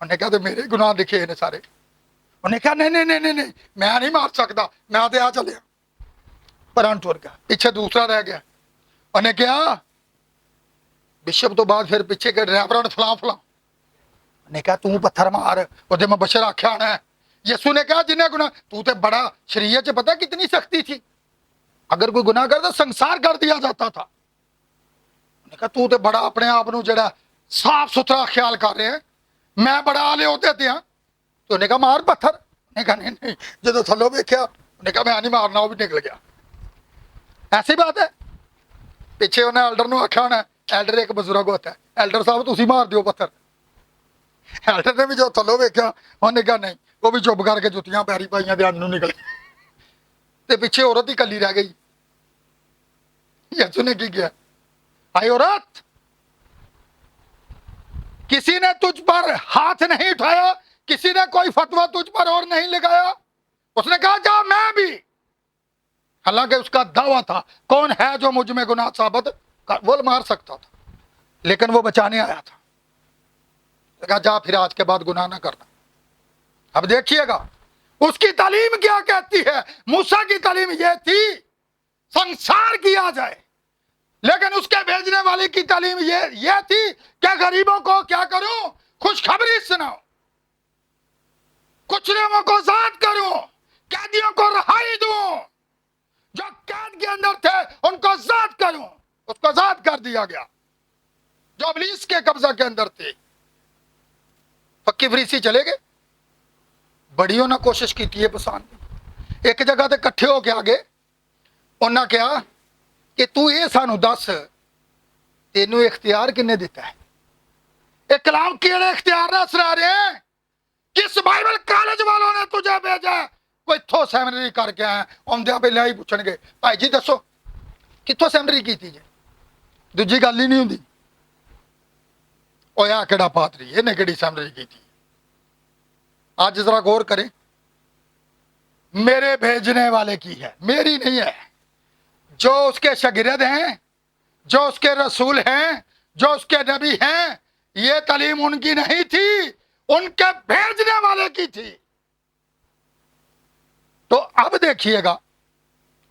उन्हें कहा मेरे गुनाह दिखे ने सारे। उन्हें कहा नहीं नहीं नहीं नहीं नहीं, मैं नहीं मार सकता, मैं तो आ चलिया। परान टुर गया, पीछे दूसरा रह गया। उन्हें कहा बिशप तो बाद फिर पीछे के ड्राइवर ने फला फला। उन्हें कहा तू पत्थर मार। ओदे मैं बशर आख्या होना, यीशु ने कहा जिन्हें गुनाह, तू तो बड़ा शरीयत च पता कितनी सख्ती थी, अगर कोई गुनाह करता संसार कर दिया जाता था। उन्होंने कहा तू तो बड़ा अपने आप को जड़ा साफ सुथरा ख्याल कर रहे हैं, मैं बड़ा आले होते थे। तो उन्हें कहा मार पत्थर। उन्हें कहा नहीं नहीं, जो थलो वेख्या उन्हें कहा मैं नहीं मारना, वो भी निकल गया। ऐसी बात है। पिछे उन्हें एल्डर ने आख्या होना, एल्डर एक बजुर्ग होता है, एल्डर साहब तुसी मार दियो पत्थर। एल्डर ने भी जो थलो वेख्या उन्हें कहा नहीं, वो भी चुप करके जुतियां पैरी पाइया ध्यान निकल गई। ते पिछे औरत ही कली रह गई। यीशु ने की किया, आई औरत, किसी ने तुझ पर हाथ नहीं उठाया, किसी ने कोई फतवा तुझ पर और नहीं लगाया। उसने कहा जा मैं भी। हालांकि उसका दावा था कौन है जो मुझ में गुनाह साबित कर, वो मार सकता था, लेकिन वो बचाने आया था। कहा जा फिर आज के बाद गुनाह ना करना। अब देखिएगा उसकी तालीम क्या कहती है। मूसा की तालीम यह थी संसार किया जाए, लेकिन उसके भेजने वाले की तालीम ये थी कि गरीबों को क्या करूं, खुशखबरी सुनाऊं, कुछ लोगों को आजाद करूं, कैदियों को रिहाई दूं, जो कैद के अंदर थे उनको आजाद करूं। उसको आजाद कर दिया गया जो इब्लीस के कब्जा के अंदर थे। पक्की फरीसी चले गए, बड़ियों ने कोशिश की है पसंद। एक जगह ते इकट्ठे होके आ गए, उन्हें कहा कि तू ये सानू दस तेनू इख्तियार किन्ने दिता है, एक कलाम केड़े इख्तियार ना सुना रहे हैं, किस बाइबल कॉलेज वालों ने तुझे भेजा है, कोई इत्थों सैमिनरी करके आया, आउंदियां पहले ही पूछणगे भाई जी दसो कित्थों सैमिनरी कीती जे, दूजी गल ही नहीं हुंदी। ओए आ केड़ा पादरी, इहने केड़ी सैमिनरी कीती। आज जरा गौर करें, मेरे भेजने वाले की है, मेरी नहीं है। जो उसके शागिर्द हैं, जो उसके रसूल हैं, जो उसके नबी हैं, ये तालीम उनकी नहीं थी, उनके भेजने वाले की थी। तो अब देखिएगा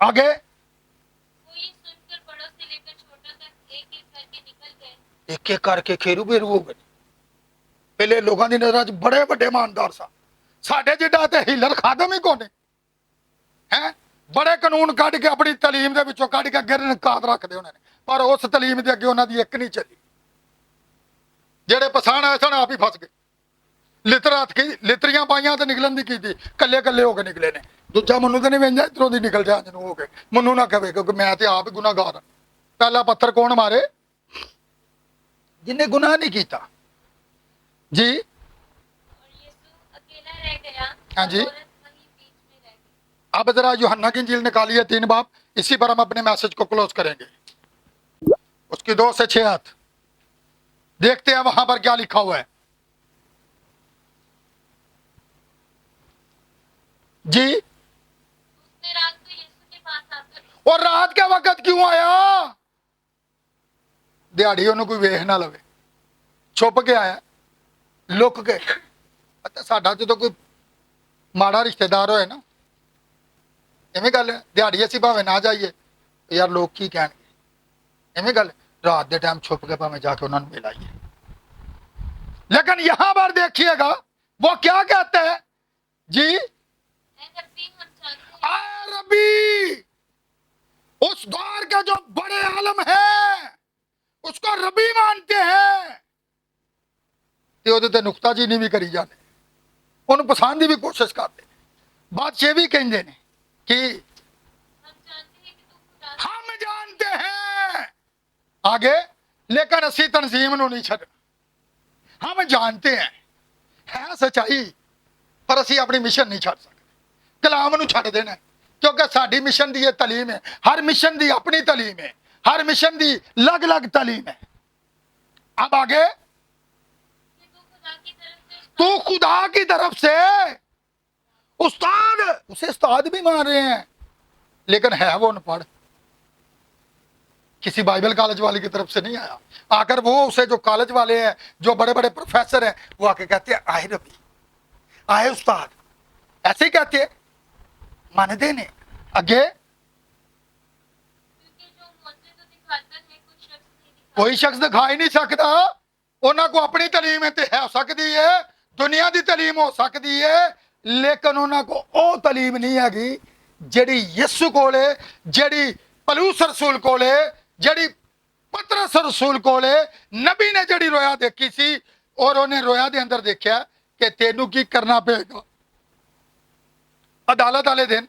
आगे, वो ये सुनकर बड़ों से लेकर छोटों तक एक एक करके निकल गए। एक एक करके खेरू बेरू हो गए। पहले लोगों की नजर बड़े बड़े ईमानदार सा, साडे जिड्डा ते हिलर खादम ही कोने हैं, बड़े कानून कढ़ के अपनी तलीम दे विचों कढ़ के गिर निकात रखते उन्होंने, पर उस तलीम दे अगे उन्होंने एक नहीं चली। जेड़े पछाण आए सन आप ही फस गए, लितर हथ की लितरियां पाइया तो निकलन की थी, कले कले होकर निकले ने। दूजा मनु तो नहीं वेंजा इधरों की निकल जाए हो गए, मनु ना कहे क्योंकि मैं तो आप गुनाहगार हाँ। पहला पत्थर कौन मारे, जिन्हें गुनाह नहीं किया जी। और यीशु अकेला रह गया। हाँ जी। औरत वहीं बीच में रह गई। अब जरा यूहन्ना की इंजील निकालिए 3 बाब, इसी पर हम अपने मैसेज को क्लोज करेंगे। उसकी 2 से 6 हाथ देखते हैं वहां पर क्या लिखा हुआ है जी। उसने रात को यीशु के पास आकर और रात के वक्त क्यों आया, दिहाड़ी उन्होंने कोई वेख ना लवे, छुप के आया, लुक के। साडा जो कोई माड़ा रिश्तेदार होए ना, इवें गल है, दिहाड़ी असीं भावें ना जाइए यार लोग की कहणगे, इवें गल रात के टाइम छुप के भावें जाके उन्होंने मिल आइए। लेकिन यहां पर देखिएगा वो क्या कहते हैं जी, ऐ रब्बी हम जानते हैं। आए रबी, उस दौर के जो बड़े आलम है उसको रबी मानते हैं, ते ओदे ते नुक्ताचीनी भी करी जाते, उन्हें पसंद की भी कोशिश करते। बादशाह भी कहते हैं कि हम जानते हैं कि तू खुदा हम जानते हैं आगे, लेकिन असी तंजीम नूं नहीं छड्डना। हम जानते हैं है सच्चाई, पर असी अपनी मिशन नहीं छड्ड सकते, कलाम नूं छड्ड देना, क्योंकि साडी मिशन दी ये तालीम है। हर मिशन दी अपनी तालीम है, हर मिशन दी अलग अलग तालीम है। अब आगे, कि तू खुदा की तरफ से उस्ताद, उसे उस्ताद भी मान रहे हैं, लेकिन है वो अनपढ़, किसी बाइबल कॉलेज वाले की तरफ से नहीं आया। आकर वो उसे जो कॉलेज वाले हैं, जो बड़े बड़े प्रोफेसर हैं, वो आके कहते हैं आए रबी, आए उस्ताद, ऐसे ही कहते हैं, मानते ने अगे क्योंकि जो मुझे तो दिखाता है कुछ शख्स नहीं दिखाता। कोई शख्स दिखा ही नहीं सकता। उन्होंने को अपनी तालीम है, हो सकती है दुनिया की तालीम हो सकती है, लेकिन उन्होंने को तलीम नहीं हैगी ਜਿਹੜੀ ਯਿਸੂ ਕੋਲੇ, ਜਿਹੜੀ ਪਲੂਸ ਰਸੂਲ ਕੋਲੇ, ਜਿਹੜੀ ਪਤਰਸ ਰਸੂਲ ਕੋਲੇ ਨਬੀ ਨੇ ਜਿਹੜੀ ਰੋਇਆ ਦੇਖੀ ਸੀ, ਔਰ ਉਹਨੇ ਰੋਇਆ ਦੇ ਅੰਦਰ ਦੇਖਿਆ ਕਿ ਤੈਨੂੰ ਕੀ ਕਰਨਾ ਪਏਗਾ ਅਦਾਲਤ ਵਾਲੇ ਦਿਨ।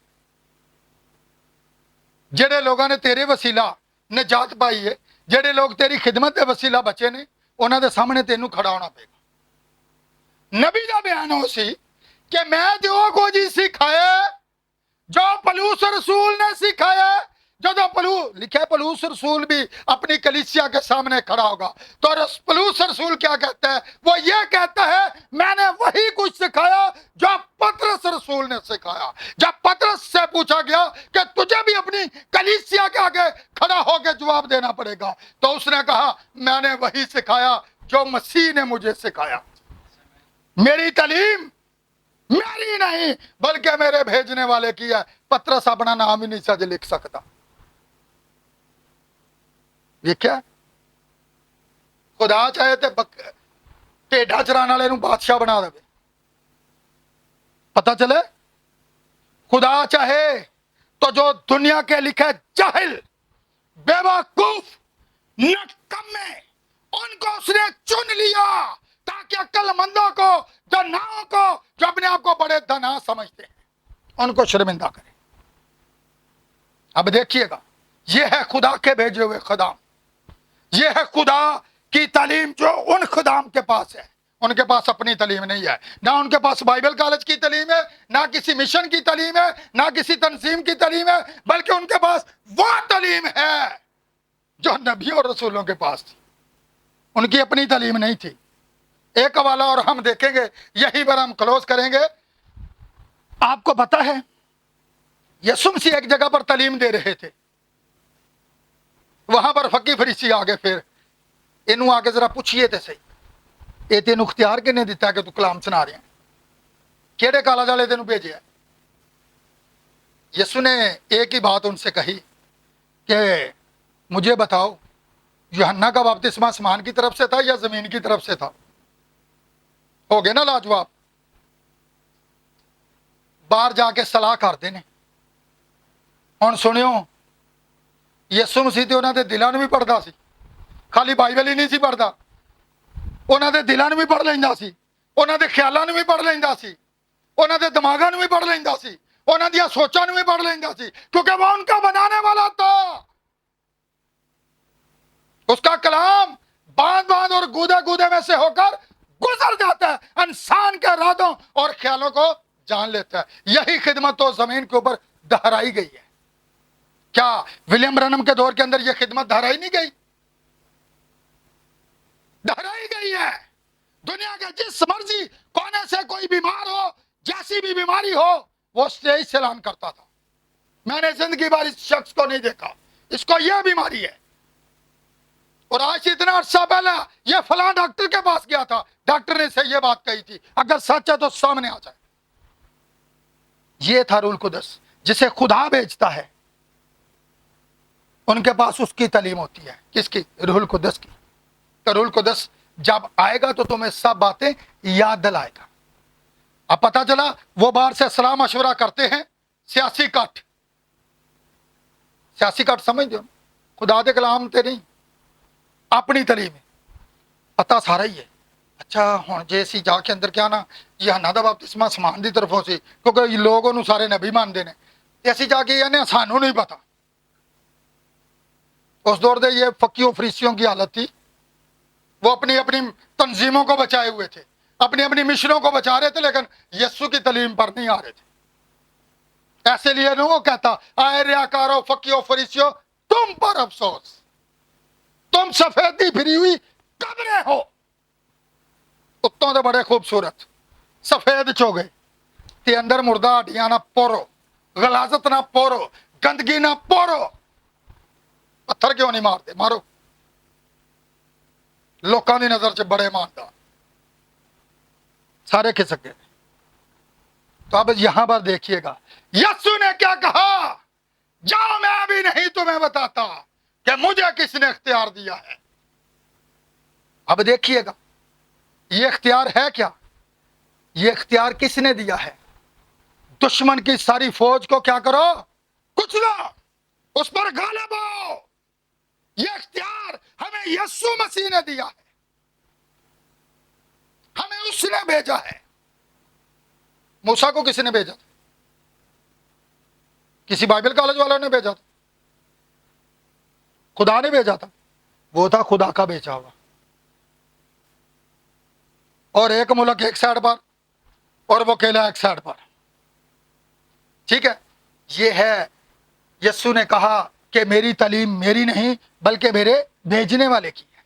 ਜਿਹੜੇ ਲੋਕਾਂ ਨੇ ਤੇਰੇ ਵਸੀਲਾ ਨਜਾਤ ਪਾਈ ਹੈ, ਜਿਹੜੇ ਲੋਕ ਤੇਰੀ ਖਿਦਮਤ ਦੇ ਵਸੀਲਾ ਬਚੇ ਨੇ, ਉਹਨਾਂ ਦੇ ਸਾਹਮਣੇ ਤੈਨੂੰ ਖੜਾ ਹੋਣਾ ਪਏਗਾ। ਨਬੀ ਦਾ ਬਿਆਨ ਹੋ ਸੀ ਕਿ ਮੈਂ ਜੋ ਕੁਝ ਸਿਖਾਇਆ, जो पलूस रसूल ने सिखाया, जो लिखा है पलूस रसूल भी अपनी कलीसिया के सामने खड़ा होगा, तो पलूस रसूल क्या कहता है? वो ये कहता है मैंने वही कुछ सिखाया जो पतरस रसूल ने सिखाया। जब पतरस से पूछा गया कि तुझे भी अपनी कलीसिया के आगे खड़ा होकर जवाब देना पड़ेगा, तो उसने कहा मैंने वही सिखाया जो मसीह ने मुझे सिखाया। मेरी तालीम मेरी नहीं बल्कि मेरे भेजने वाले की है। पतरस अपना नाम ही नहीं सज लिख सकता। ये क्या? खुदा चाहे तो ढेडा चराने वाले नूं बादशाह बना दे। पता चले, खुदा चाहे तो जो दुनिया के लिखे जाहिल, बेवकूफ, नकम्मे, उनको उसने चुन लिया ताकि अक्लमंदों को, जो नाओं को, जो अपने आप को बड़े धना समझते हैं, उनको शर्मिंदा करे। अब देखिएगा, ये है खुदा के भेजे हुए खुदाम, ये है खुदा की तालीम जो उन खुदाम के पास है। उनके पास अपनी तालीम नहीं है, ना उनके पास बाइबल कॉलेज की तालीम है, ना किसी मिशन की तालीम है, ना किसी तंजीम की तालीम है, बल्कि उनके पास वो तालीम है जो नबियों और रसूलों के पास थी। उनकी अपनी तालीम नहीं थी। एक हवाला और हम देखेंगे, यहीं पर हम क्लोज करेंगे। आपको पता है यीशु मसीह एक जगह पर तालीम दे रहे थे, वहां पर फकी फरीसी आ गए। फिर इनू आके जरा पूछिए तो सही, ये तेन इख्तियार किने दिता कि तू कलाम सुना रहे हैं? केड़े कॉलेज वाले तेन भेजे? यीशु ने एक ही बात उनसे कही कि मुझे बताओ, यूहन्ना का बपतिस्मा आसमान की तरफ से था या जमीन की तरफ से था? हो गए ना लाजवाब। बाहर जाके सलाह करते ने। हुण सुनियो, यीशु मसीह ते उन्हां दे दिलां नूं भी पढ़दा सी, खाली बाइबल ही नहीं सी पढ़दा, उन्हां दे दिलां नूं भी पढ़ लैंदा सी, उन्हां दे ख्यालां नूं भी पढ़ लैंदा सी, उन्हां दे दिमागां नूं भी पढ़ लैंदा सी, उन्हां दियां सोचां नूं भी पढ़ लैंदा सी, क्योंकि वो उनका बनाने वाला था। उसका कलाम बांध बांध और गूदे गूदे में से होकर गुजर जाता है, इंसान के इरादों और ख्यालों को जान लेता है। यही खिदमत तो जमीन के ऊपर दोहराई गई है। क्या विलियम ब्रनम के दौर के अंदर यह खिदमत दोहराई नहीं गई? दोहराई गई है। दुनिया के जिस मर्जी कोने से कोई बीमार हो, जैसी भी बीमारी हो, वो स्टेज से ऐलान करता था, मैंने जिंदगी भर इस शख्स को नहीं देखा, इसको यह बीमारी है। और आज से इतना अर्सा पहले ये फलां डॉक्टर के पास गया था, डॉक्टर ने से ये बात कही थी, अगर सच है तो सामने आ जाए। ये था रूल कुदस, जिसे खुदा भेजता है। उनके पास उसकी तालीम होती है। किसकी? रूहुल कुदस की। तो रूहुल कुदस जब आएगा तो तुम्हें सब बातें याद दिलाएगा। अब पता चला वो बाहर से सलाह मशवरा करते हैं, सियासी कट। सियासी कट समझ दो, खुदा दे कलाम ते नहीं, अपनी तालीम है। पता सारा ही है। अच्छा हुण जे असीं जाके अंदर क्या ना यूहन्ना दा बपतिस्मा आसमान दी तरफों सी, क्योंकि लोग उहनूं सारे नबी मानते हैं, ते असीं जाके कहने सानूं नहीं पता। उस दौर दे ये फकियों फरीसियों की हालत थी। वो अपनी अपनी तंजीमों को बचाए हुए थे, अपनी अपनी मिशनों को बचा रहे थे, लेकिन यीशु की तालीम पर नहीं आ रहे थे। ऐसे लिए नहीं वो कहता, आए रियाकारों, फकियों फरीसियों, तुम पर अफसोस, तुम सफेदी फिरी हुई कब्रें हो। उत्तों तो बड़े खूबसूरत सफेद चोगे ते अंदर मुर्दा हड्डियां ना पोरो, गलाजत ना पोरो, गंदगी ना पोरो। पत्थर क्यों नहीं मारते? मारो। लोकां दी नजर च बड़े ईमानदार, सारे खिसक गए। तो अब यहां पर देखिएगा यीशु ने क्या कहा, जाओ मैं भी नहीं तुम्हें बताता कि मुझे किसने इख्तियार दिया है। अब देखिएगा ये इख्तियार है क्या, ये इख्तियार किसने दिया है? दुश्मन की सारी फौज को क्या करो, कुचलो, उस पर गालिब हो। ये इख्तियार हमें यीशु मसीह ने दिया है, हमें उसने भेजा है। मूसा को किसी ने भेजा था? किसी बाइबल कॉलेज वालों ने भेजा था? खुदा ने भेजा था। वो था खुदा का भेजा हुआ। और एक मुल्क एक साइड पर और वो अकेला एक साइड पर। ठीक है, ये है यीशु ने कहा कि मेरी तालीम मेरी नहीं बल्कि मेरे भेजने वाले की है।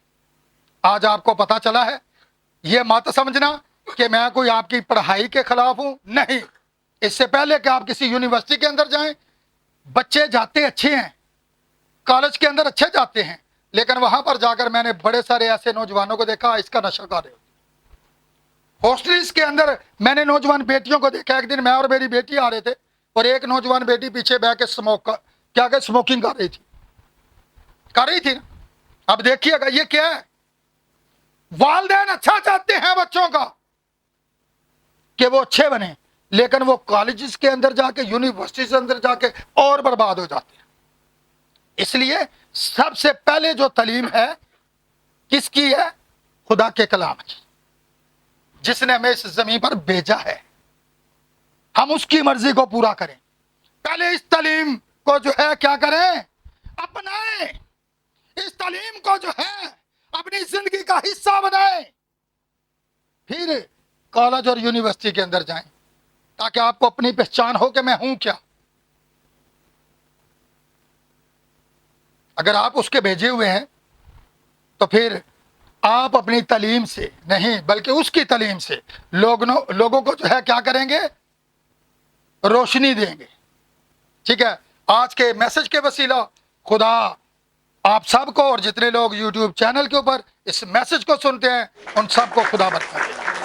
आज आपको पता चला है। ये मत समझना कि मैं कोई आपकी पढ़ाई के खिलाफ हूं, नहीं। इससे पहले कि आप किसी यूनिवर्सिटी के अंदर जाएं, बच्चे जाते अच्छे हैं, कॉलेज के अंदर अच्छे जाते हैं, लेकिन वहां पर जाकर मैंने बड़े सारे ऐसे नौजवानों को देखा इसका नशा कर रहे हो। हॉस्टल्स के अंदर मैंने नौजवान बेटियों को देखा। एक दिन मैं और मेरी बेटी आ रहे थे और एक नौजवान बेटी पीछे बैठ के स्मोकिंग कर रही थी ना। अब देखिएगा ये क्या है। वालिदैन अच्छा चाहते हैं बच्चों का कि वो अच्छे बने, लेकिन वो कॉलेजेस के अंदर जाके, यूनिवर्सिटी के अंदर जाके और बर्बाद हो जाते हैं। इसलिए सबसे पहले जो तालीम है किसकी है? खुदा के कलाम की, जिसने हमें इस जमीन पर भेजा है। हम उसकी मर्जी को पूरा करें। पहले इस तालीम को जो है क्या करें? अपनाएं। इस तालीम को जो है अपनी जिंदगी का हिस्सा बनाएं। फिर कॉलेज और यूनिवर्सिटी के अंदर जाएं, ताकि आपको अपनी पहचान हो कि मैं हूं क्या। अगर आप उसके भेजे हुए हैं तो फिर आप अपनी तालीम से नहीं बल्कि उसकी तालीम से लोगों को जो है क्या करेंगे? रोशनी देंगे। ठीक है, आज के मैसेज के वसीला खुदा आप सबको और जितने लोग YouTube चैनल के ऊपर इस मैसेज को सुनते हैं उन सबको खुदा बरकत दे।